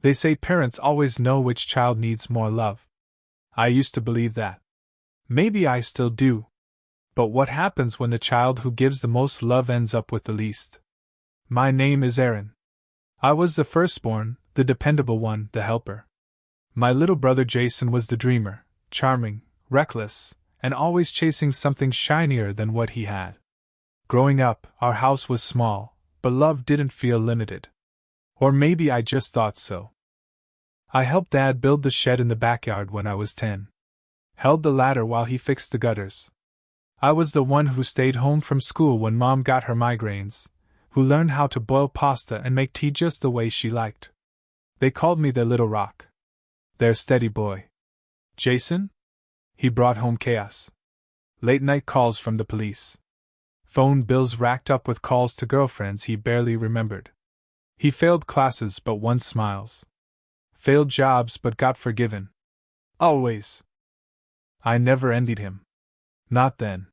They say parents always know which child needs more love. I used to believe that. Maybe I still do. But what happens when the child who gives the most love ends up with the least? My name is Aaron. I was the firstborn, the dependable one, the helper. My little brother Jason was the dreamer, charming, reckless, and always chasing something shinier than what he had. Growing up, our house was small, but love didn't feel limited. Or maybe I just thought so. I helped Dad build the shed in the backyard when I was 10. Held the ladder while he fixed the gutters. I was the one who stayed home from school when Mom got her migraines, who learned how to boil pasta and make tea just the way she liked. They called me their little rock. Their steady boy. Jason? He brought home chaos. Late-night calls from the police. Phone bills racked up with calls to girlfriends he barely remembered. He failed classes but won smiles. Failed jobs but got forgiven. Always. I never envied him. Not then.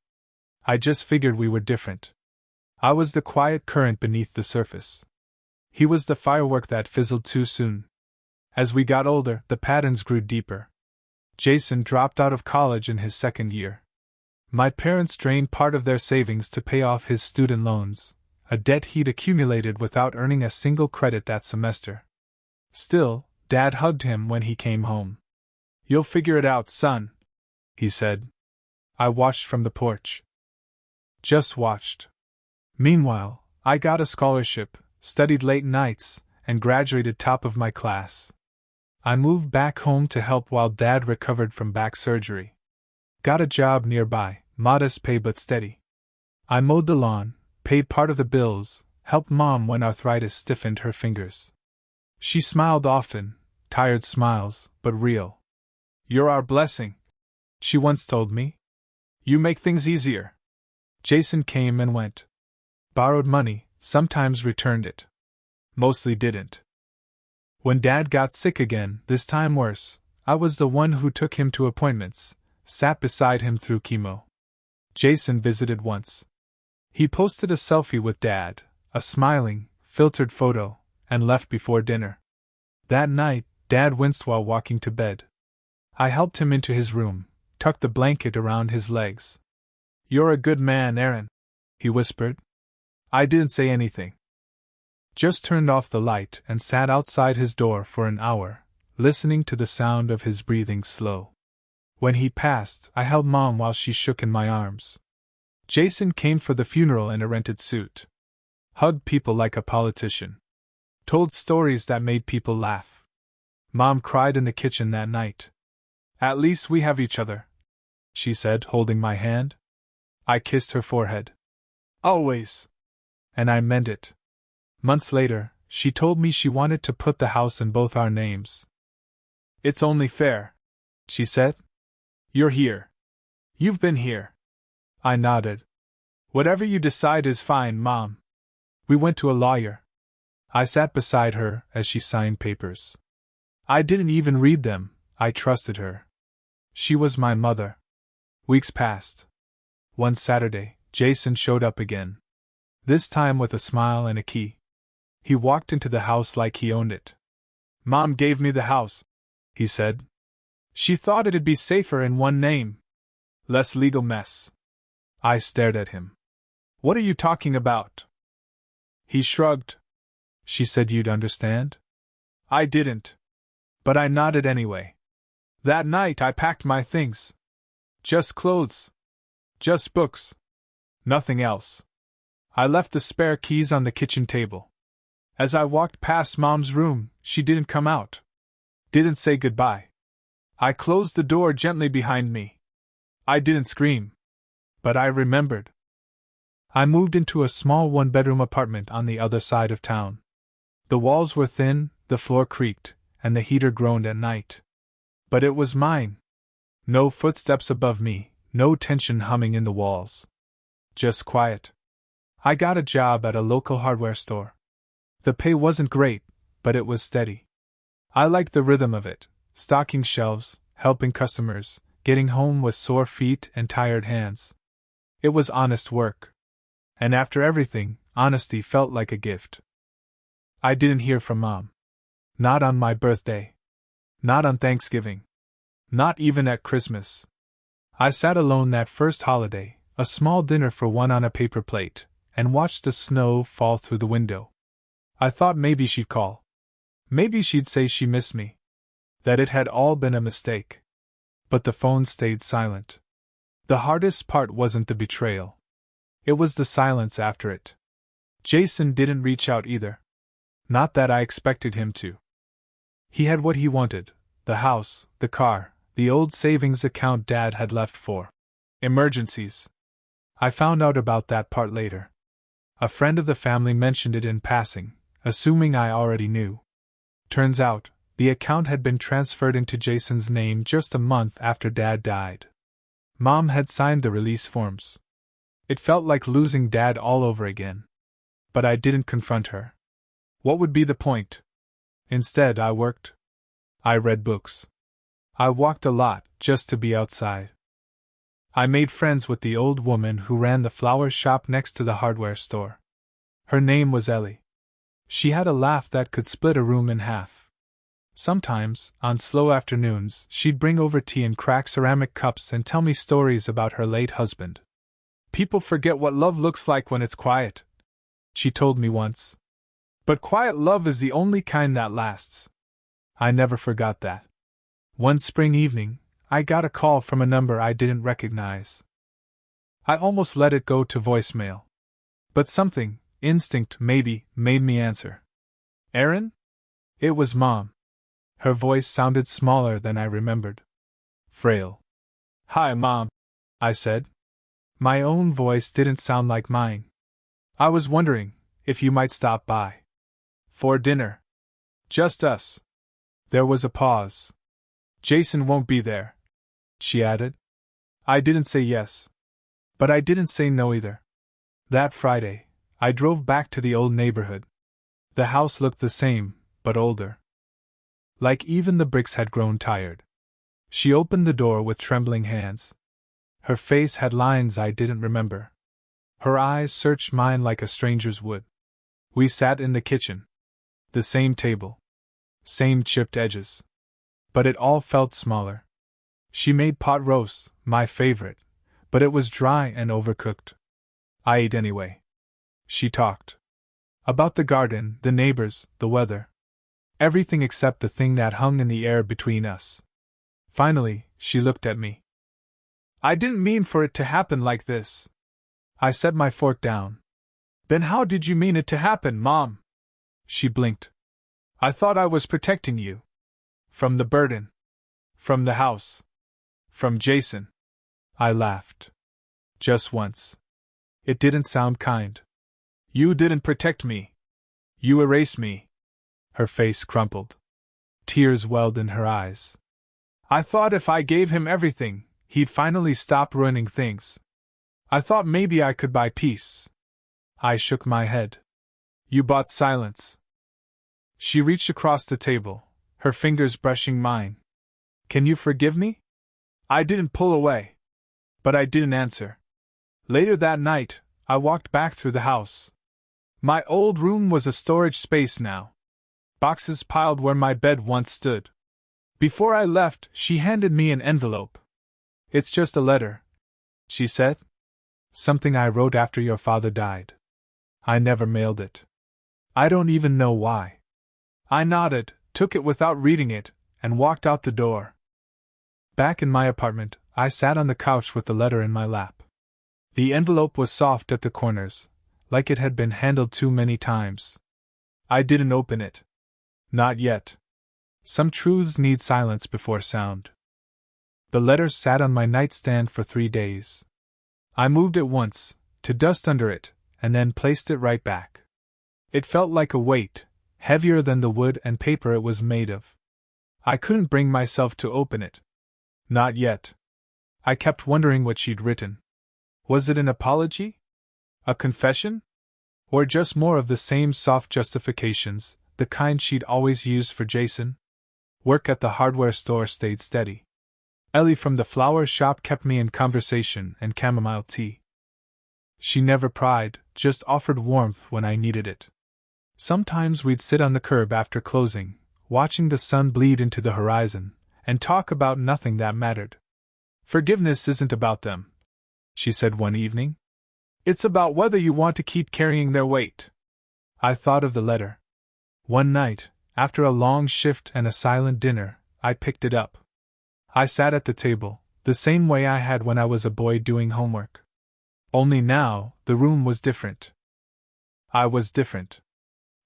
I just figured we were different. I was the quiet current beneath the surface. He was the firework that fizzled too soon. As we got older, the patterns grew deeper. Jason dropped out of college in his second year. My parents drained part of their savings to pay off his student loans, a debt he'd accumulated without earning a single credit that semester. Still, Dad hugged him when he came home. "You'll figure it out, son," he said. I watched from the porch. Just watched. Meanwhile, I got a scholarship, studied late nights, and graduated top of my class. I moved back home to help while Dad recovered from back surgery. Got a job nearby, modest pay but steady. I mowed the lawn, paid part of the bills, helped Mom when arthritis stiffened her fingers. She smiled often, tired smiles, but real. "You're our blessing," she once told me. "You make things easier." Jason came and went. Borrowed money, sometimes returned it. Mostly didn't. When Dad got sick again, this time worse, I was the one who took him to appointments, sat beside him through chemo. Jason visited once. He posted a selfie with Dad, a smiling, filtered photo, and left before dinner. That night, Dad winced while walking to bed. I helped him into his room, tucked the blanket around his legs. "You're a good man, Aaron," he whispered. I didn't say anything. Just turned off the light and sat outside his door for an hour, listening to the sound of his breathing slow. When he passed, I held Mom while she shook in my arms. Jason came for the funeral in a rented suit. Hugged people like a politician. Told stories that made people laugh. Mom cried in the kitchen that night. "At least we have each other," she said, holding my hand. I kissed her forehead. "Always." And I meant it. Months later, she told me she wanted to put the house in both our names. "It's only fair," she said. "You're here. You've been here." I nodded. "Whatever you decide is fine, Mom." We went to a lawyer. I sat beside her as she signed papers. I didn't even read them, I trusted her. She was my mother. Weeks passed. One Saturday, Jason showed up again. This time with a smile and a key. He walked into the house like he owned it. "Mom gave me the house," he said. "She thought it'd be safer in one name. Less legal mess." I stared at him. "What are you talking about?" He shrugged. "She said you'd understand?" I didn't. But I nodded anyway. That night I packed my things. Just clothes. Just books. Nothing else. I left the spare keys on the kitchen table. As I walked past Mom's room, she didn't come out. Didn't say goodbye. I closed the door gently behind me. I didn't scream. But I remembered. I moved into a small one-bedroom apartment on the other side of town. The walls were thin, the floor creaked, and the heater groaned at night. But it was mine. No footsteps above me, no tension humming in the walls. Just quiet. I got a job at a local hardware store. The pay wasn't great, but it was steady. I liked the rhythm of it, stocking shelves, helping customers, getting home with sore feet and tired hands. It was honest work. And after everything, honesty felt like a gift. I didn't hear from Mom. Not on my birthday. Not on Thanksgiving. Not even at Christmas. I sat alone that first holiday, a small dinner for one on a paper plate, and watched the snow fall through the window. I thought maybe she'd call. Maybe she'd say she missed me. That it had all been a mistake. But the phone stayed silent. The hardest part wasn't the betrayal. It was the silence after it. Jason didn't reach out either. Not that I expected him to. He had what he wanted: the house, the car, the old savings account Dad had left for emergencies. I found out about that part later. A friend of the family mentioned it in passing, assuming I already knew. Turns out, the account had been transferred into Jason's name just a month after Dad died. Mom had signed the release forms. It felt like losing Dad all over again. But I didn't confront her. What would be the point? Instead, I worked. I read books. I walked a lot, just to be outside. I made friends with the old woman who ran the flower shop next to the hardware store. Her name was Ellie. She had a laugh that could split a room in half. Sometimes, on slow afternoons, she'd bring over tea in cracked ceramic cups and tell me stories about her late husband. People forget what love looks like when it's quiet, she told me once. But quiet love is the only kind that lasts. I never forgot that. One spring evening, I got a call from a number I didn't recognize. I almost let it go to voicemail. But something, instinct maybe, made me answer. Aaron? It was Mom. Her voice sounded smaller than I remembered. Frail. Hi, Mom, I said. My own voice didn't sound like mine. I was wondering if you might stop by. For dinner. Just us. There was a pause. Jason won't be there, she added. I didn't say yes. But I didn't say no either. That Friday, I drove back to the old neighborhood. The house looked the same, but older. Like even the bricks had grown tired. She opened the door with trembling hands. Her face had lines I didn't remember. Her eyes searched mine like a stranger's would. We sat in the kitchen. The same table. Same chipped edges. But it all felt smaller. She made pot roast, my favorite, but it was dry and overcooked. I ate anyway. She talked. About the garden, the neighbors, the weather. Everything except the thing that hung in the air between us. Finally, she looked at me. I didn't mean for it to happen like this. I set my fork down. Then how did you mean it to happen, Mom? She blinked. I thought I was protecting you. From the burden. From the house. From Jason. I laughed. Just once. It didn't sound kind. You didn't protect me. You erased me. Her face crumpled. Tears welled in her eyes. I thought if I gave him everything, he'd finally stop ruining things. I thought maybe I could buy peace. I shook my head. You bought silence. She reached across the table, her fingers brushing mine. Can you forgive me? I didn't pull away. But I didn't answer. Later that night, I walked back through the house. My old room was a storage space now. Boxes piled where my bed once stood. Before I left, she handed me an envelope. It's just a letter, she said. Something I wrote after your father died. I never mailed it. I don't even know why. I nodded, took it without reading it, and walked out the door. Back in my apartment, I sat on the couch with the letter in my lap. The envelope was soft at the corners, like it had been handled too many times. I didn't open it. Not yet. Some truths need silence before sound. The letter sat on my nightstand for 3 days. I moved it once, to dust under it, and then placed it right back. It felt like a weight, heavier than the wood and paper it was made of. I couldn't bring myself to open it. Not yet. I kept wondering what she'd written. Was it an apology? A confession? Or just more of the same soft justifications, the kind she'd always used for Jason? Work at the hardware store stayed steady. Ellie from the flower shop kept me in conversation and chamomile tea. She never pried, just offered warmth when I needed it. Sometimes we'd sit on the curb after closing, watching the sun bleed into the horizon, and talk about nothing that mattered. "Forgiveness isn't about them," she said one evening. "It's about whether you want to keep carrying their weight." I thought of the letter. One night, after a long shift and a silent dinner, I picked it up. I sat at the table, the same way I had when I was a boy doing homework. Only now, the room was different. I was different.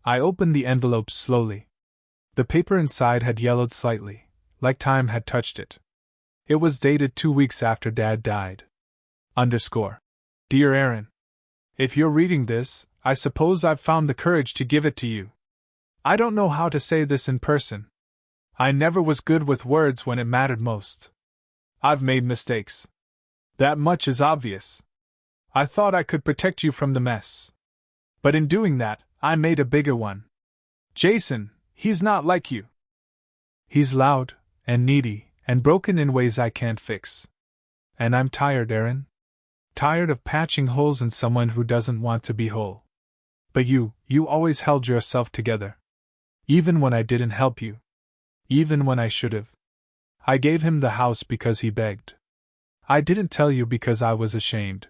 I opened the envelope slowly. The paper inside had yellowed slightly, like time had touched it. It was dated 2 weeks after Dad died. Dear Aaron, if you're reading this, I suppose I've found the courage to give it to you. I don't know how to say this in person. I never was good with words when it mattered most. I've made mistakes. That much is obvious. I thought I could protect you from the mess. But in doing that, I made a bigger one. Jason, he's not like you. He's loud, and needy, and broken in ways I can't fix. And I'm tired, Aaron. Tired of patching holes in someone who doesn't want to be whole. But you always held yourself together. Even when I didn't help you. Even when I should have. I gave him the house because he begged. I didn't tell you because I was ashamed.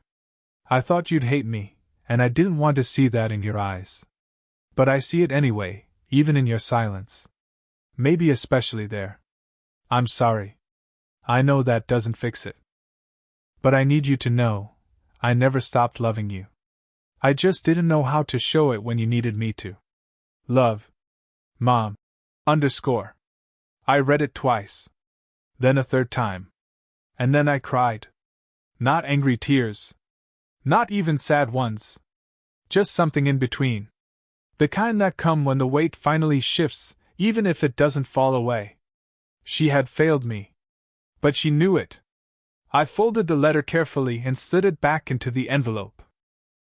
I thought you'd hate me, and I didn't want to see that in your eyes. But I see it anyway, even in your silence. Maybe especially there. I'm sorry. I know that doesn't fix it. But I need you to know, I never stopped loving you. I just didn't know how to show it when you needed me to. Love. Mom. I read it twice. Then a third time. And then I cried. Not angry tears. Not even sad ones. Just something in between. The kind that come when the weight finally shifts, even if it doesn't fall away. She had failed me. But she knew it. I folded the letter carefully and slid it back into the envelope.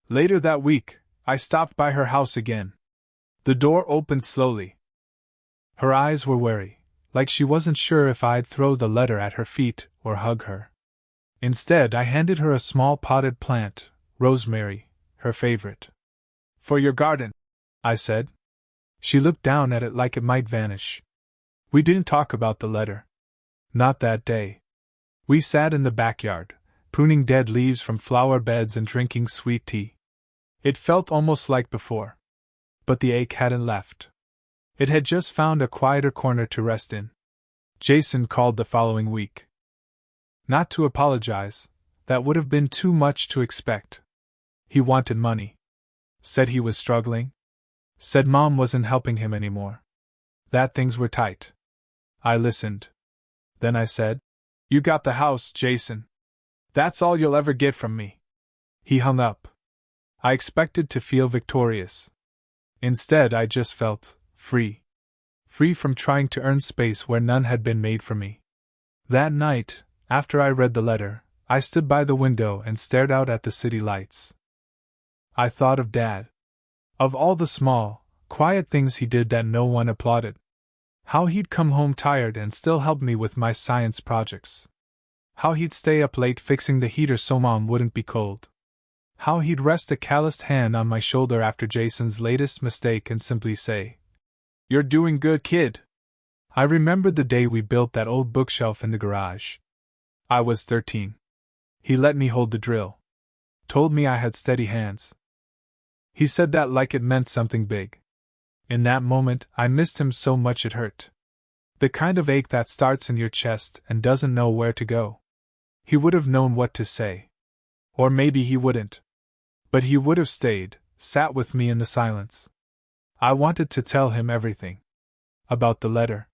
Later that week, I stopped by her house again. The door opened slowly. Her eyes were wary, like she wasn't sure if I'd throw the letter at her feet or hug her. Instead, I handed her a small potted plant, rosemary, her favorite. "For your garden," I said. She looked down at it like it might vanish. We didn't talk about the letter. Not that day. We sat in the backyard, pruning dead leaves from flower beds and drinking sweet tea. It felt almost like before. But the ache hadn't left. It had just found a quieter corner to rest in. Jason called the following week. Not to apologize, that would have been too much to expect. He wanted money. Said he was struggling. Said Mom wasn't helping him anymore. That things were tight. I listened. Then I said, "You got the house, Jason. That's all you'll ever get from me." He hung up. I expected to feel victorious. Instead, I just felt free. Free from trying to earn space where none had been made for me. That night, after I read the letter, I stood by the window and stared out at the city lights. I thought of Dad. Of all the small, quiet things he did that no one applauded. How he'd come home tired and still help me with my science projects. How he'd stay up late fixing the heater so Mom wouldn't be cold. How he'd rest a calloused hand on my shoulder after Jason's latest mistake and simply say, "You're doing good, kid." I remembered the day we built that old bookshelf in the garage. I was 13. He let me hold the drill. Told me I had steady hands. He said that like it meant something big. In that moment, I missed him so much it hurt. The kind of ache that starts in your chest and doesn't know where to go. He would have known what to say. Or maybe he wouldn't. But he would have stayed, sat with me in the silence. I wanted to tell him everything. About the letter.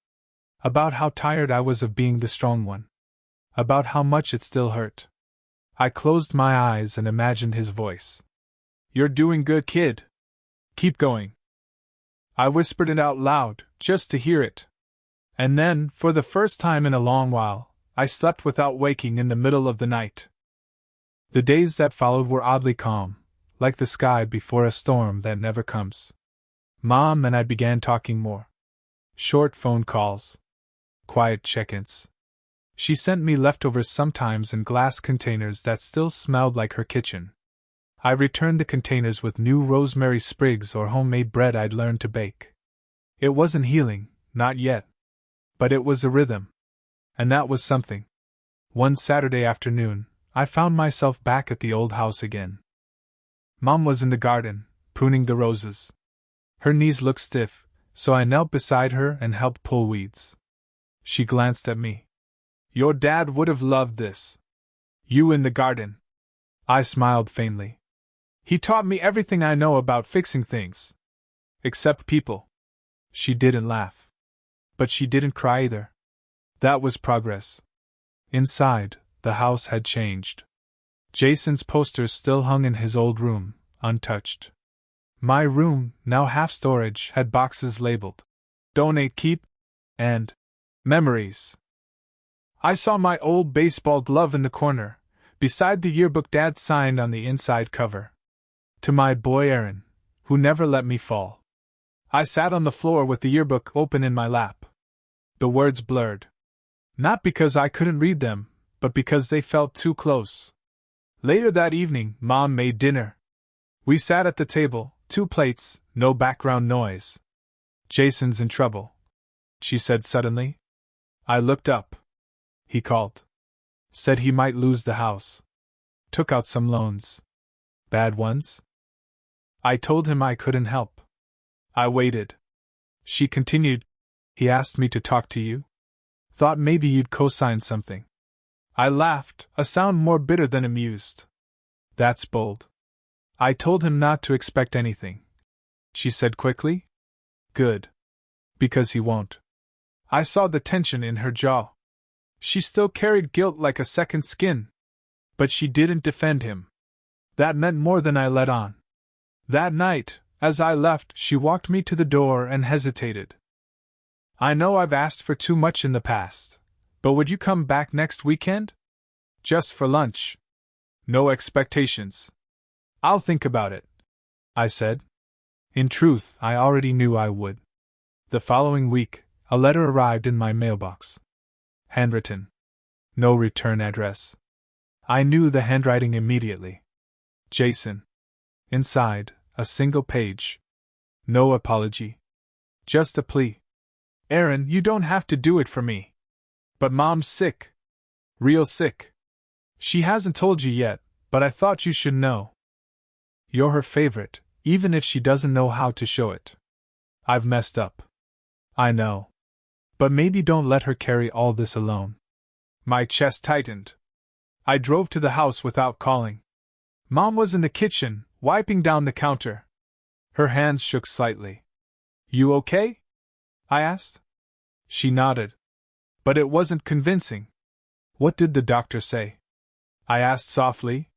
About how tired I was of being the strong one. About how much it still hurt. I closed my eyes and imagined his voice. "You're doing good, kid. Keep going." I whispered it out loud, just to hear it. And then, for the first time in a long while, I slept without waking in the middle of the night. The days that followed were oddly calm, like the sky before a storm that never comes. Mom and I began talking more. Short phone calls. Quiet check-ins. She sent me leftovers sometimes in glass containers that still smelled like her kitchen. I returned the containers with new rosemary sprigs or homemade bread I'd learned to bake. It wasn't healing, not yet. But it was a rhythm. And that was something. One Saturday afternoon, I found myself back at the old house again. Mom was in the garden, pruning the roses. Her knees looked stiff, so I knelt beside her and helped pull weeds. She glanced at me. Your dad would have loved this. You in the garden. I smiled faintly. He taught me everything I know about fixing things. Except people. She didn't laugh. But she didn't cry either. That was progress. Inside, the house had changed. Jason's posters still hung in his old room, untouched. My room, now half storage, had boxes labeled Donate, Keep, and Memories. I saw my old baseball glove in the corner, beside the yearbook Dad signed on the inside cover. To my boy Aaron, who never let me fall. I sat on the floor with the yearbook open in my lap. The words blurred. Not because I couldn't read them, but because they felt too close. Later that evening, Mom made dinner. We sat at the table, 2 plates, no background noise. Jason's in trouble, she said suddenly. I looked up. He called. Said he might lose the house. Took out some loans. Bad ones? I told him I couldn't help. I waited. She continued. He asked me to talk to you. Thought maybe you'd co-sign something. I laughed, a sound more bitter than amused. That's bold. I told him not to expect anything. She said quickly. Good. Because he won't. I saw the tension in her jaw. She still carried guilt like a second skin. But she didn't defend him. That meant more than I let on. That night, as I left, she walked me to the door and hesitated. I know I've asked for too much in the past, but would you come back next weekend? Just for lunch. No expectations. I'll think about it, I said. In truth, I already knew I would. The following week, a letter arrived in my mailbox. Handwritten. No return address. I knew the handwriting immediately. Jason. Inside, a single page. No apology. Just a plea. Aaron, you don't have to do it for me. But Mom's sick. Real sick. She hasn't told you yet, but I thought you should know. You're her favorite, even if she doesn't know how to show it. I've messed up. I know. But maybe don't let her carry all this alone. My chest tightened. I drove to the house without calling. Mom was in the kitchen, wiping down the counter. Her hands shook slightly. You okay? I asked. She nodded. But it wasn't convincing. What did the doctor say? I asked softly.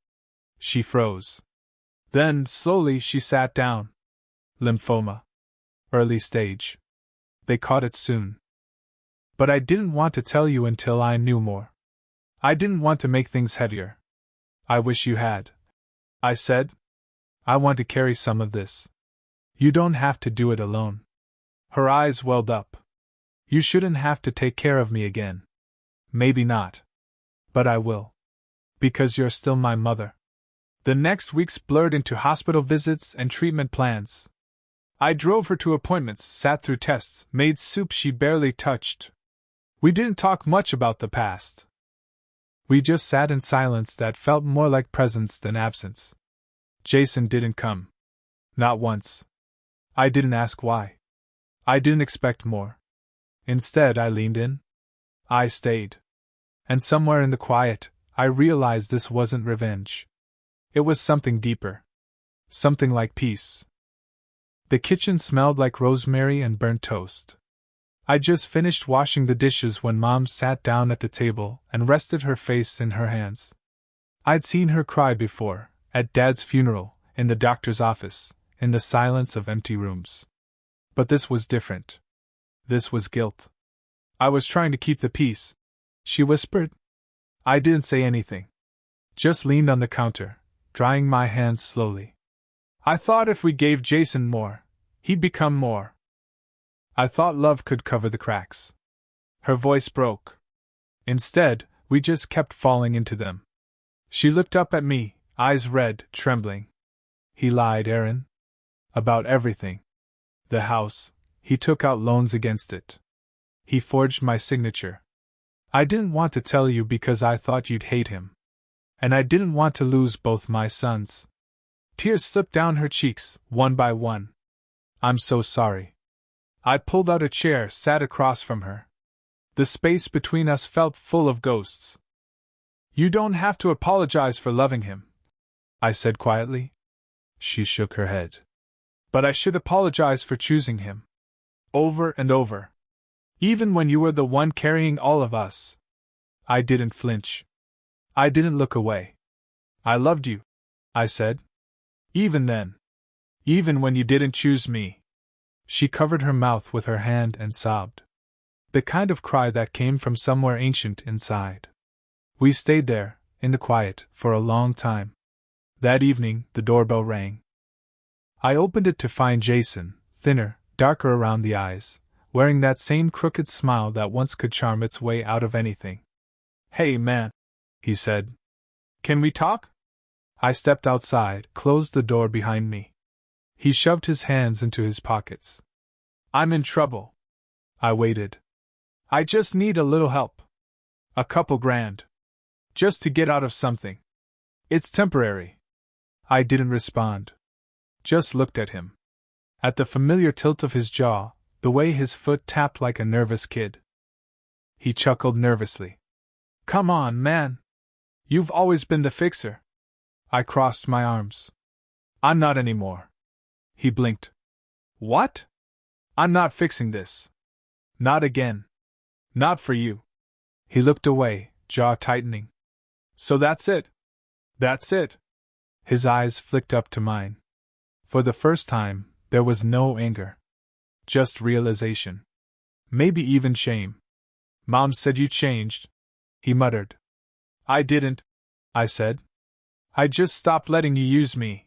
She froze. Then, slowly, she sat down. Lymphoma. Early stage. They caught it soon. But I didn't want to tell you until I knew more. I didn't want to make things heavier. I wish you had. I said. I want to carry some of this. You don't have to do it alone. Her eyes welled up. You shouldn't have to take care of me again. Maybe not. But I will. Because you're still my mother. The next weeks blurred into hospital visits and treatment plans. I drove her to appointments, sat through tests, made soup she barely touched. We didn't talk much about the past. We just sat in silence that felt more like presence than absence. Jason didn't come. Not once. I didn't ask why. I didn't expect more. Instead, I leaned in. I stayed. And somewhere in the quiet, I realized this wasn't revenge. It was something deeper. Something like peace. The kitchen smelled like rosemary and burnt toast. I just finished washing the dishes when Mom sat down at the table and rested her face in her hands. I'd seen her cry before, at Dad's funeral, in the doctor's office, in the silence of empty rooms. But this was different. This was guilt. I was trying to keep the peace, she whispered. I didn't say anything. Just leaned on the counter, drying my hands slowly. I thought if we gave Jason more, he'd become more. I thought love could cover the cracks. Her voice broke. Instead, we just kept falling into them. She looked up at me, eyes red, trembling. He lied, Aaron. About everything. The house, he took out loans against it. He forged my signature. I didn't want to tell you because I thought you'd hate him. And I didn't want to lose both my sons. Tears slipped down her cheeks, one by one. I'm so sorry. I pulled out a chair, sat across from her. The space between us felt full of ghosts. You don't have to apologize for loving him, I said quietly. She shook her head. But I should apologize for choosing him. Over and over. Even when you were the one carrying all of us. I didn't flinch. I didn't look away. I loved you, I said. Even then. Even when you didn't choose me. She covered her mouth with her hand and sobbed. The kind of cry that came from somewhere ancient inside. We stayed there, in the quiet, for a long time. That evening, the doorbell rang. I opened it to find Jason, thinner, darker around the eyes, wearing that same crooked smile that once could charm its way out of anything. Hey man, he said. Can we talk? I stepped outside, closed the door behind me. He shoved his hands into his pockets. I'm in trouble. I waited. I just need a little help. A couple grand. Just to get out of something. It's temporary. I didn't respond. Just looked at him. At the familiar tilt of his jaw, the way his foot tapped like a nervous kid. He chuckled nervously. Come on, man. You've always been the fixer. I crossed my arms. I'm not anymore. He blinked. What? I'm not fixing this. Not again. Not for you. He looked away, jaw tightening. So that's it. That's it. His eyes flicked up to mine. For the first time, there was no anger. Just realization. Maybe even shame. Mom said you changed, he muttered. I didn't, I said. I just stopped letting you use me.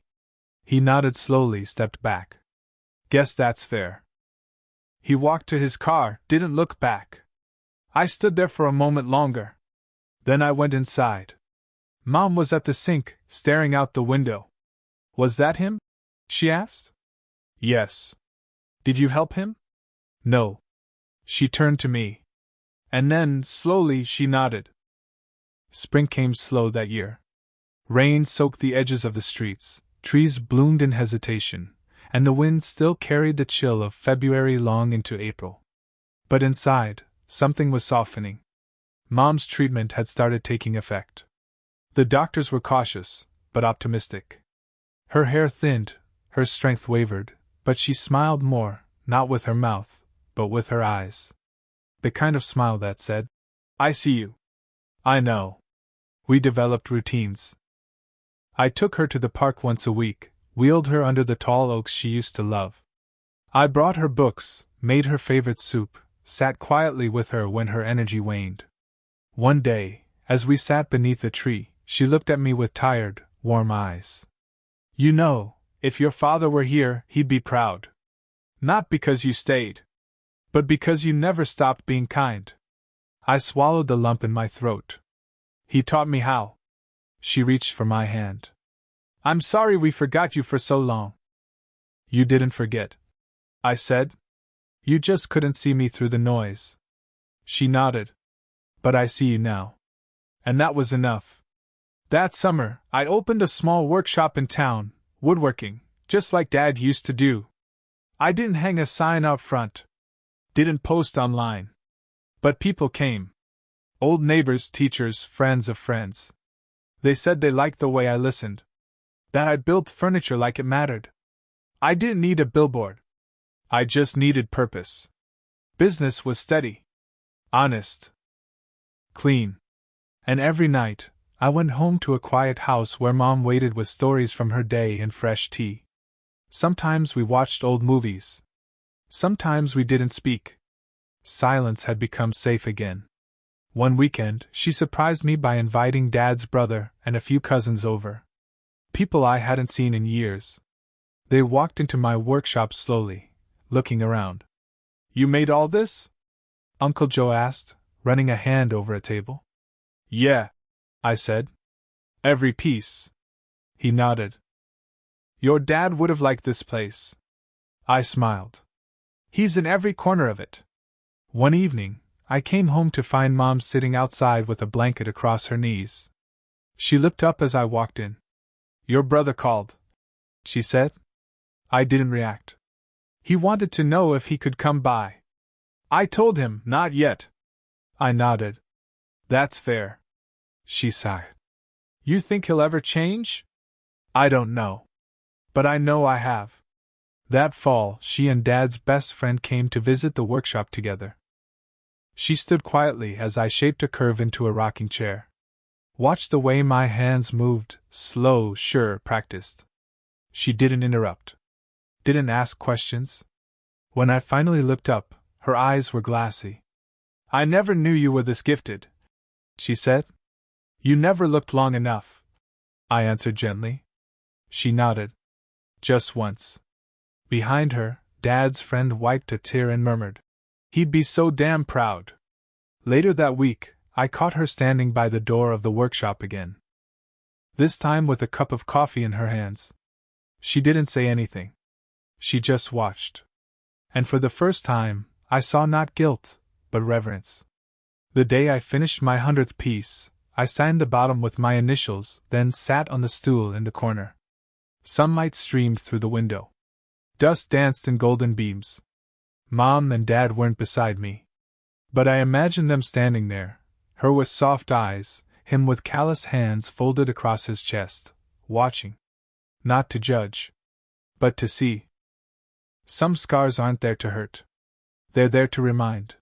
He nodded slowly, stepped back. Guess that's fair. He walked to his car, didn't look back. I stood there for a moment longer. Then I went inside. Mom was at the sink, staring out the window. Was that him? She asked. Yes. Did you help him? No. She turned to me. And then, slowly, she nodded. Spring came slow that year. Rain soaked the edges of the streets, trees bloomed in hesitation, and the wind still carried the chill of February long into April. But inside, something was softening. Mom's treatment had started taking effect. The doctors were cautious, but optimistic. Her hair thinned, her strength wavered, but she smiled more, not with her mouth, but with her eyes. The kind of smile that said, I see you. I know. We developed routines. I took her to the park once a week, wheeled her under the tall oaks she used to love. I brought her books, made her favorite soup, sat quietly with her when her energy waned. One day, as we sat beneath a tree, she looked at me with tired, warm eyes. You know, if your father were here, he'd be proud. Not because you stayed, but because you never stopped being kind. I swallowed the lump in my throat. He taught me how. She reached for my hand. I'm sorry we forgot you for so long. You didn't forget, I said. You just couldn't see me through the noise. She nodded. But I see you now. And that was enough. That summer, I opened a small workshop in town, woodworking, just like Dad used to do. I didn't hang a sign out front. Didn't post online. But people came. Old neighbors, teachers, friends of friends. They said they liked the way I listened. That I built furniture like it mattered. I didn't need a billboard. I just needed purpose. Business was steady. Honest. Clean. And every night, I went home to a quiet house where Mom waited with stories from her day and fresh tea. Sometimes we watched old movies. Sometimes we didn't speak. Silence had become safe again. One weekend, she surprised me by inviting Dad's brother and a few cousins over. People I hadn't seen in years. They walked into my workshop slowly, looking around. You made all this? Uncle Joe asked, running a hand over a table. Yeah, I said. Every piece. He nodded. Your dad would have liked this place. I smiled. He's in every corner of it. One evening, I came home to find Mom sitting outside with a blanket across her knees. She looked up as I walked in. "Your brother called," she said. I didn't react. "He wanted to know if he could come by." I told him, "Not yet." I nodded. "That's fair." She sighed. "You think he'll ever change?" "I don't know. But I know I have." That fall, she and Dad's best friend came to visit the workshop together. She stood quietly as I shaped a curve into a rocking chair. Watched the way my hands moved, slow, sure, practiced. She didn't interrupt. Didn't ask questions. When I finally looked up, her eyes were glassy. "I never knew you were this gifted," she said. "You never looked long enough," I answered gently. She nodded. "Just once." Behind her, Dad's friend wiped a tear and murmured, "He'd be so damn proud." Later that week, I caught her standing by the door of the workshop again. This time with a cup of coffee in her hands. She didn't say anything. She just watched. And for the first time, I saw not guilt, but reverence. The day I finished my 100th piece, I signed the bottom with my initials, then sat on the stool in the corner. Sunlight streamed through the window. Dust danced in golden beams. Mom and Dad weren't beside me. But I imagined them standing there, her with soft eyes, him with callous hands folded across his chest, watching. Not to judge, but to see. Some scars aren't there to hurt. They're there to remind.